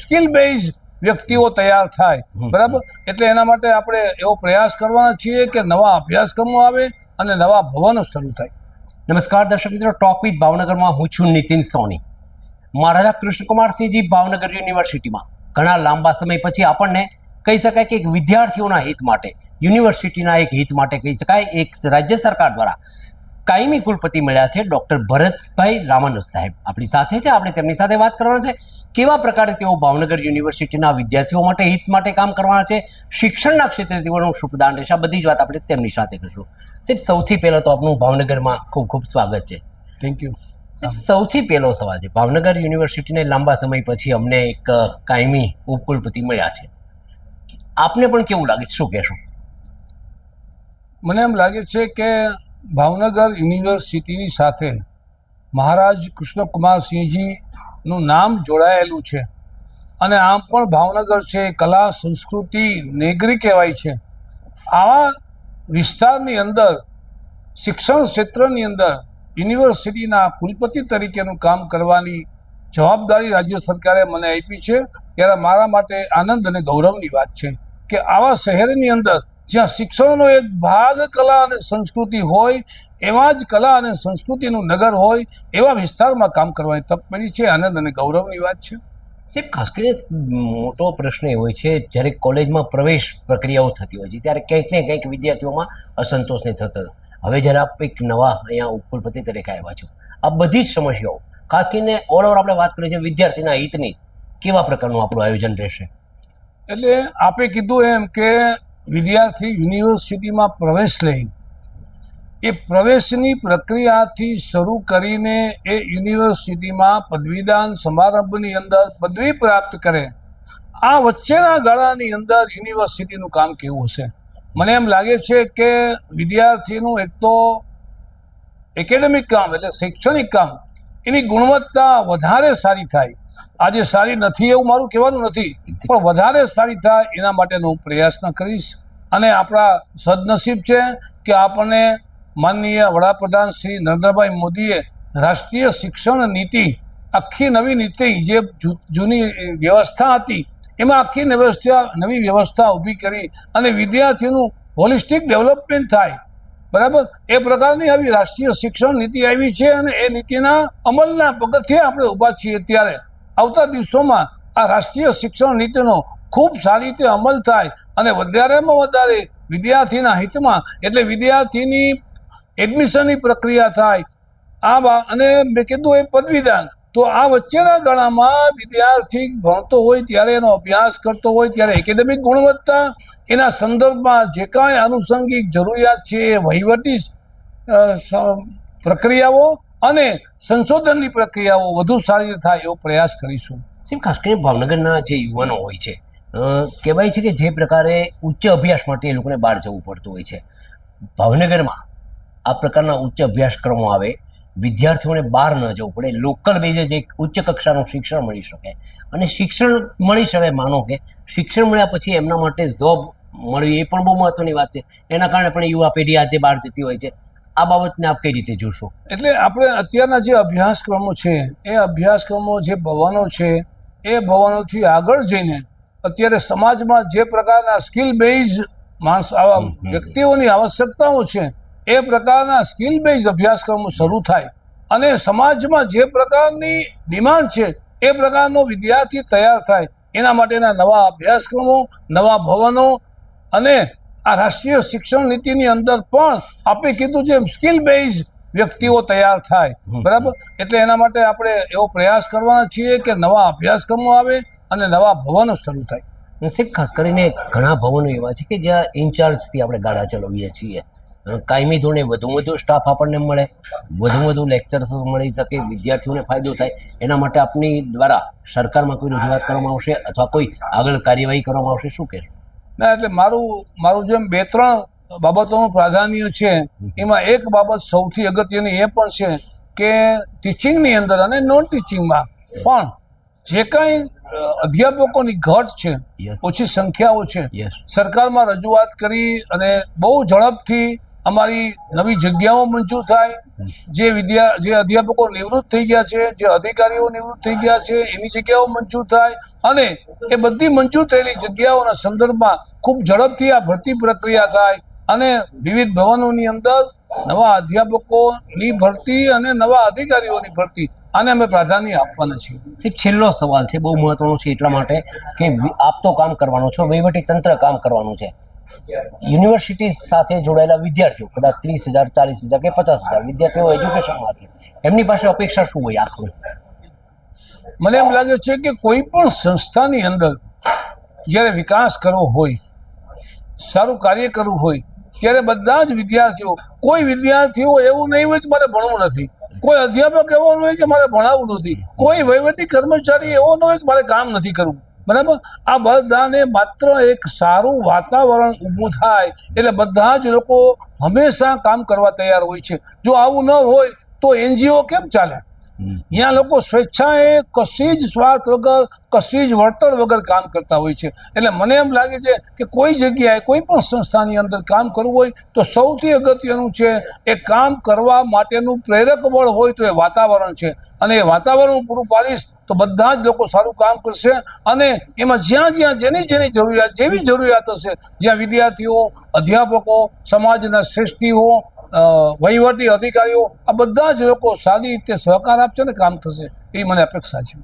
Skill base વ્યક્તિઓ તૈયાર થાય, બરાબર. એટલે એના માટે આપણે એવો પ્રયાસ કરવાના છીએ કે નવા અભ્યાસક્રમો આવે અને નવા ભવનો શરૂ થાય. નમસ્કાર દર્શક મિત્રો, ટોક વિથ ભાવનગરમાં હું છું નીતિન સોની. મહારાજા કૃષ્ણકુમારસિંહજી ભાવનગર યુનિવર્સિટીમાં ઘણા લાંબા સમય પછી આપણને કહી શકાય કે એક વિદ્યાર્થીઓના હિત માટે, યુનિવર્સિટીના એક હિત માટે કહી શકાય, એક રાજ્ય સરકાર દ્વારા કાયમી કુલપતિ મળ્યા છે ડૉક્ટર ભરતભાઈ રામાનુજ સાહેબ આપણી સાથે છે. આપણે તેમની સાથે વાત કરવાના છે કેવા પ્રકારે તેઓ ભાવનગર યુનિવર્સિટીના વિદ્યાર્થીઓ માટે હિત માટે કામ કરવાના છે, શિક્ષણના ક્ષેત્રે તેઓનું શુભદાન રહેશે. આ બધી જ વાત આપણે તેમની સાથે કરીશું. સાહેબ, સૌથી પહેલાં તો આપનું ભાવનગરમાં ખૂબ ખૂબ સ્વાગત છે. Thank you. સૌથી પહેલો સવાલ છે, ભાવનગર યુનિવર્સિટીને લાંબા સમય પછી અમને એક કાયમી ઉપકુલપતિ મળ્યા છે, આપને પણ કેવું લાગે છે, શું કહેશો? મને એમ લાગે છે કે ભાવનગર યુનિવર્સિટીની સાથે મહારાજ કૃષ્ણકુમારસિંહજીનું નામ જોડાયેલું છે અને આમ પણ ભાવનગર છે કલા સંસ્કૃતિ નેગરી કહેવાય છે. આવા વિસ્તારની અંદર શિક્ષણ ક્ષેત્રની અંદર યુનિવર્સિટીના કુલપતિ તરીકેનું કામ કરવાની જવાબદારી રાજ્ય સરકારે મને આપી છે, ત્યારે મારા માટે આનંદ અને ગૌરવની વાત છે કે આવા શહેરની અંદર જ્યાં શિક્ષણનો એક ભાગ કલા અને સંસ્કૃતિ હોય, એવા જ કલા અને સંસ્કૃતિનું નગર હોય એવા વિસ્તારમાં કામ કરવાની તક મળી છે. આનંદ અને ગૌરવની વાત છે. સાહેબ, ખાસ કરીને મોટો પ્રશ્ન એ હોય છે જ્યારે કોલેજમાં પ્રવેશ પ્રક્રિયાઓ થતી હોય છે ત્યારે કંઈક ને કંઈક વિદ્યાર્થીઓમાં અસંતોષ નહીં થતો. હવે જ્યારે આપ એક નવા અહીંયા ઉપકુલપતિ તરીકે આવ્યા છો, આ બધી જ સમસ્યાઓ ખાસ કરીને ઓલ ઓવર આપણે વાત કરીએ છીએ વિદ્યાર્થીના હિતની, કેવા પ્રકારનું આપણું આયોજન રહેશે? એટલે આપે કીધું એમ કે વિદ્યાર્થી યુનિવર્સિટીમાં પ્રવેશ લે, એ પ્રવેશની પ્રક્રિયાથી શરૂ કરીને એ યુનિવર્સિટીમાં પદવીદાન સમારંભની અંદર પદવી પ્રાપ્ત કરે, આ વચ્ચેના ગાળાની અંદર યુનિવર્સિટીનું કામ કેવું હશે? મને એમ લાગે છે કે વિદ્યાર્થીનું એક તો એકેડેમિક કામ એટલે શૈક્ષણિક કામ, એની ગુણવત્તા વધારે સારી થાય. આજે સારી નથી એવું મારું કહેવાનું નથી, પણ વધારે સારી થાય એના માટેનો હું પ્રયત્ન કરીશ. અને આપણા સદનસીબ છે કે આપણને માનનીય વડાપ્રધાન શ્રી નરેન્દ્રભાઈ મોદીએ રાષ્ટ્રીય શિક્ષણ નીતિ, આખી નવી નીતિ, જે જૂની વ્યવસ્થા હતી એમાં આખી નવી વ્યવસ્થા ઊભી કરી અને વિદ્યાર્થીનું હોલિસ્ટિક ડેવલપમેન્ટ થાય, બરાબર, એ પ્રકારની આવી રાષ્ટ્રીય શિક્ષણ નીતિ આવી છે અને એ નીતિના અમલના પગથિયે આપણે ઊભા છીએ. ત્યારે આવતા દિવસોમાં આ રાષ્ટ્રીય શિક્ષણ નીતિનો ખૂબ સારી રીતે અમલ થાય અને વધારેમાં વધારે વિદ્યાર્થીના હિતમાં, એટલે વિદ્યાર્થીની એડમિશનની પ્રક્રિયા થાય. અને મેં કીધું એ પદવીદાન, તો આ વચ્ચેના ગાળામાં વિદ્યાર્થી ભણતો હોય ત્યારે, એનો અભ્યાસ કરતો હોય ત્યારે એકેડેમિક ગુણવત્તા, એના સંદર્ભમાં જે કાંઈ આનુષંગિક જરૂરિયાત છે એ વહીવટી પ્રક્રિયાઓ અને સંશોધનની પ્રક્રિયાઓ વધુ સારી રીતે થાય એવો પ્રયાસ કરીશું. સાહેબ, ખાસ કરીને ભાવનગરના જે યુવાનો હોય છે, કહેવાય છે કે જે પ્રકારે ઉચ્ચ અભ્યાસ માટે એ લોકોને બહાર જવું પડતું હોય છે, ભાવનગરમાં આ પ્રકારના ઉચ્ચ અભ્યાસક્રમો આવે, વિદ્યાર્થીઓને બહાર ન જવું પડે, લોકલ બેઝે જ એક ઉચ્ચ કક્ષાનું શિક્ષણ મળી શકે અને શિક્ષણ મળી શકે. માનો કે શિક્ષણ મળ્યા પછી એમના માટે જોબ મળવી એ પણ બહુ મહત્વની વાત છે. એના કારણે પણ યુવા પેઢી આજે બહાર જતી હોય છે. આ બાબતને આપ કઈ રીતે જોશો? એટલે આપણે અત્યારના જે અભ્યાસક્રમો છે, એ અભ્યાસક્રમો, જે ભવનો છે, એ ભવનોથી આગળ જઈને અત્યારે સમાજમાં જે પ્રકારના સ્કિલ બેઝ આવા વ્યક્તિઓની આવશ્યકતાઓ છે, એ પ્રકારના સ્કિલ બેઝ અભ્યાસક્રમો શરૂ થાય અને સમાજમાં જે પ્રકારની ડિમાન્ડ છે એ પ્રકારનો વિદ્યાર્થી તૈયાર થાય, એના માટેના નવા અભ્યાસક્રમો, નવા ભવનો અને આ રાષ્ટ્રીય શિક્ષણ નીતિની અંદર પણ આપણે કીધું જેમ સ્કિલ બેઝ વ્યક્તિઓ તૈયાર થાય, બરાબર. એટલે એના માટે આપણે એવો પ્રયાસ કરવાના છીએ કે નવા અભ્યાસક્રમો આવે અને નવા ભવનો શરૂ થાય. સાહેબ, ખાસ કરીને ઘણા ભવનો એવા છે કે જ્યાં ઇન્ચાર્જથી આપણે ગાડા ચલાવીએ છીએ, કાયમી ધોરણે વધુ સ્ટાફ આપણને મળે, વધુ લેક્ચર્સ મળી શકે, વિદ્યાર્થીઓને ફાયદો થાય, એના માટે આપની દ્વારા સરકારમાં કોઈ રજૂઆત કરવામાં આવશે અથવા કોઈ આગળ કાર્યવાહી કરવામાં આવશે, શું કહેશો? ના, એટલે મારું જેમ 2-3 બાબતોનું પ્રાધાન્ય છે, એમાં એક બાબત સૌથી અગત્યની એ પણ છે કે ટીચિંગની અંદર અને નોન ટીચિંગમાં પણ જે કાંઈ અધ્યાપકોની ઘટ છે, ઓછી સંખ્યાઓ છે, સરકારમાં રજૂઆત કરી અને બહુ ઝડપથી અમારી નવી જગ્યાઓ મંજૂર થાય, જે અધ્યાપકો નિવૃત્ત થઈ ગયા છે, જે અધિકારીઓ નિવૃત્ત થઈ ગયા છે, એની જગ્યાઓ મંજૂર થાય અને એ બધી મંજૂર થયેલી જગ્યાઓના સંદર્ભમાં ખૂબ ઝડપથી આ ભરતી પ્રક્રિયા થાય અને વિવિધ ભવનોની અંદર નવા અધ્યાપકોની ભરતી અને નવા અધિકારીઓની ભરતી આને અમે પ્રાધાન્ય આપવાના છીએ. સાહેબ, છેલ્લો સવાલ છે, બહુ મહત્વનો છે એટલા માટે કે આપ તો કામ કરવાનો છો, વહીવટી તંત્ર કામ કરવાનું છે. યુનિવર્સિટી સાથે જોડાયેલા વિદ્યાર્થીઓ કદાચ 30,000, 40,000 કે 50,000 વિદ્યાર્થીઓ એજ્યુકેશનમાં છે, એમની પાસે અપેક્ષા શું હોય આખું? મને એમ લાગે છે કે કોઈ પણ સંસ્થાની અંદર જ્યારે વિકાસ કરવો હોય, સારું કાર્ય કરવું હોય, ત્યારે બધા જ વિદ્યાર્થીઓ, કોઈ વિદ્યાર્થીઓ એવું નહીં હોય કે મારે ભણવું નથી, કોઈ અધ્યાપક એવો ન હોય કે મારે ભણાવવું નથી, કોઈ વહીવટી કર્મચારી એવો ન હોય કે મારે કામ નથી કરવું. બરાબર, આ બધાને માત્ર એક સારું વાતાવરણ ઊભું થાય એટલે બધા જ લોકો હંમેશા કામ કરવા તૈયાર હોય છે. જો આવું ન હોય તો એનજીઓ કેમ ચાલે? અહીંયા લોકો સ્વેચ્છાએ કશી જ સ્વાર્થ વગર, કશી જ વળતર વગર કામ કરતા હોય છે. એટલે મને એમ લાગે છે કે કોઈ જગ્યાએ કોઈ પણ સંસ્થાની અંદર કામ કરવું હોય તો સૌથી અગત્યનું છે એ કામ કરવા માટેનું પ્રેરક બળ હોય તો એ વાતાવરણ છે, અને એ વાતાવરણ પૂરું પાડીશ તો બધા જ લોકો સારું કામ કરશે. અને એમાં જ્યાં જેની જરૂરિયાત, જેવી જરૂરિયાત હશે, જ્યાં વિદ્યાર્થીઓ, અધ્યાપકો, સમાજના શ્રેષ્ઠીઓ, વહીવટી અધિકારીઓ, આ બધા જ લોકો સારી રીતે સહકાર આપશે ને કામ થશે, એ મને અપેક્ષા છે.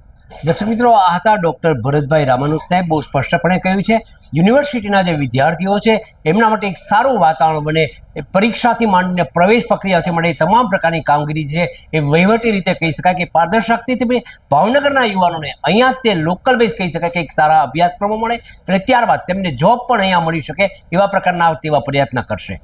દર્શક મિત્રો, આ હતા ડૉક્ટર ભરતભાઈ રામાનુજ સાહેબ. બહુ સ્પષ્ટપણે કહ્યું છે યુનિવર્સિટીના જે વિદ્યાર્થીઓ છે એમના માટે એક સારું વાતાવરણ બને, એ પરીક્ષાથી માંડીને પ્રવેશ પ્રક્રિયાથી માંડી તમામ પ્રકારની કામગીરી છે એ વહીવટી રીતે કહી શકાય કે પારદર્શકતાથી ભાવનગરના યુવાનોને અહીંયા જ તે લોકલ બેઝ કહી શકાય કે એક સારા અભ્યાસક્રમો મળે અને ત્યારબાદ તેમને જોબ પણ અહીંયા મળી શકે એવા પ્રકારના તેવા પ્રયત્ન કરશે.